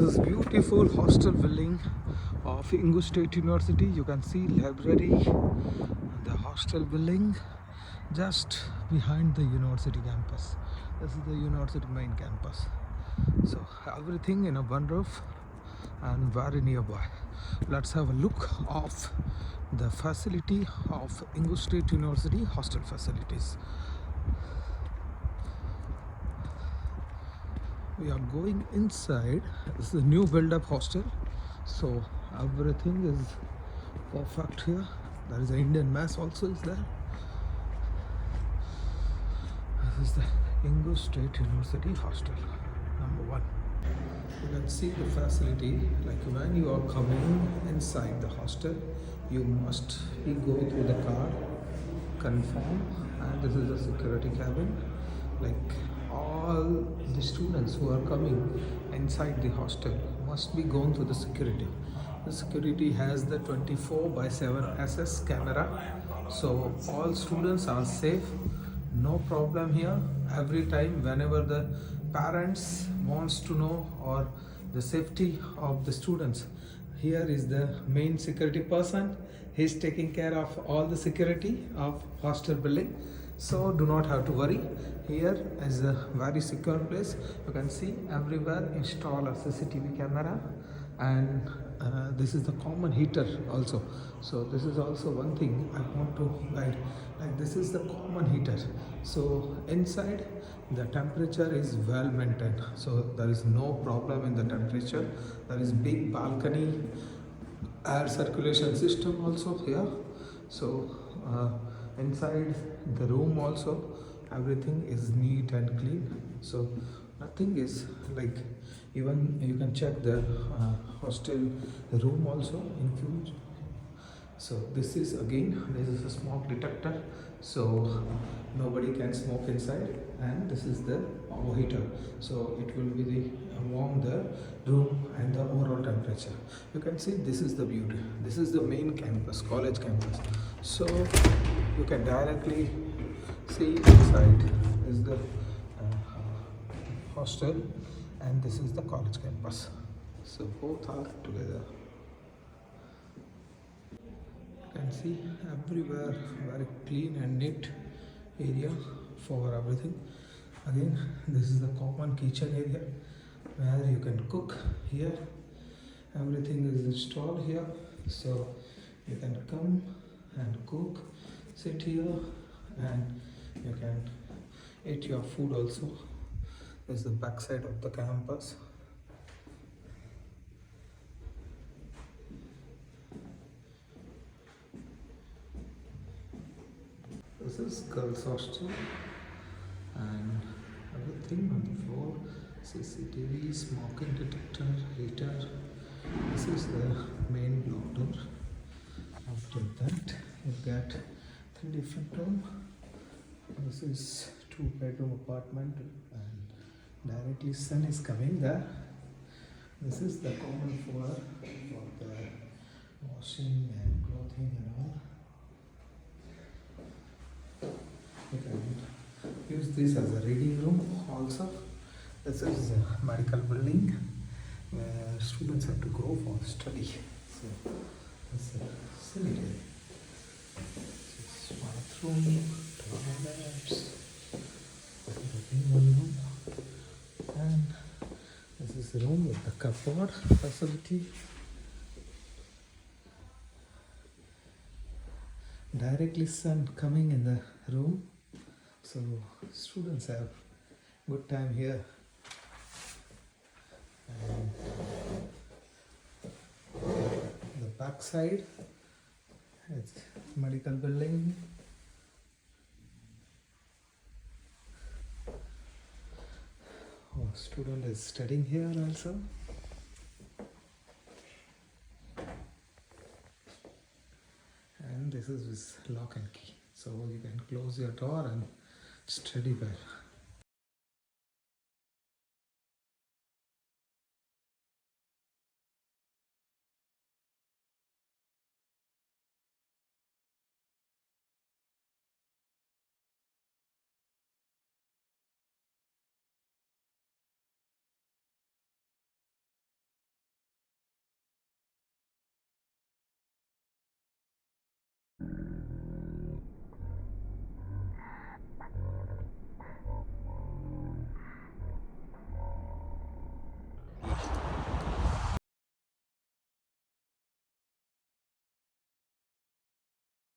is beautiful hostel building of Ingush State University. You can see library, the hostel building just behind the university campus. This is the university main campus. So everything in a one roof and very nearby. Let's have a look of the facility of Ingush State University hostel facilities. We are going inside. This is a new build-up hostel, so everything is perfect here. There is an Indian mess also is there. This is the Ingush State University hostel number 1. You can see the facility. Like when you are coming inside the hostel, you must go through the card, confirm, and this is a security cabin. Like all the students who are coming inside the hostel must be gone through the security. The security has the 24/7 SS camera, so all students are safe. No problem here. Every time whenever the parents wants to know or the safety of the students, here is the main security person. He's taking care of all the security of hostel building, so do not have to worry. Here is a very secure place. You can see everywhere install a CCTV camera, and this is the common heater also. So this is also one thing I want to guide. Like this is the common heater. So inside the temperature is well maintained. So there is no problem in the temperature. There is big balcony, air circulation system also here. So inside the room also everything is neat and clean, so nothing is like, even you can check the hostel room also includes. So this is a smoke detector, so nobody can smoke inside, and this is the power heater, so it will be the warm the room and the overall temperature. You can see this is the beauty. This is the main campus, college campus, so you can directly see inside is the hostel, and this is the college campus, so both are together. You can see everywhere very clean and neat area for everything. Again, this is the common kitchen area where you can cook. Here everything is installed here, so you can come and cook, sit here, and you can eat your food also. This is the back side of the campus. This is girls hostel, and everything on the floor, CCTV, smoking detector, heater. This is the main block door. After that you get 3 different rooms. This is 2-bedroom apartment, and directly sun is coming there. This is the common floor for the washing and clothing and all. You can use this as a reading room also. This is a medical building where students have to go for study. So this is a facility. This is bathroom, toilets. This is the one room, and this is the room with the cupboard facility. Directly sun coming in the room, so students have good time here. And the back side, it's medical building. Student is studying here also. And this is with lock and key, so you can close your door and study well.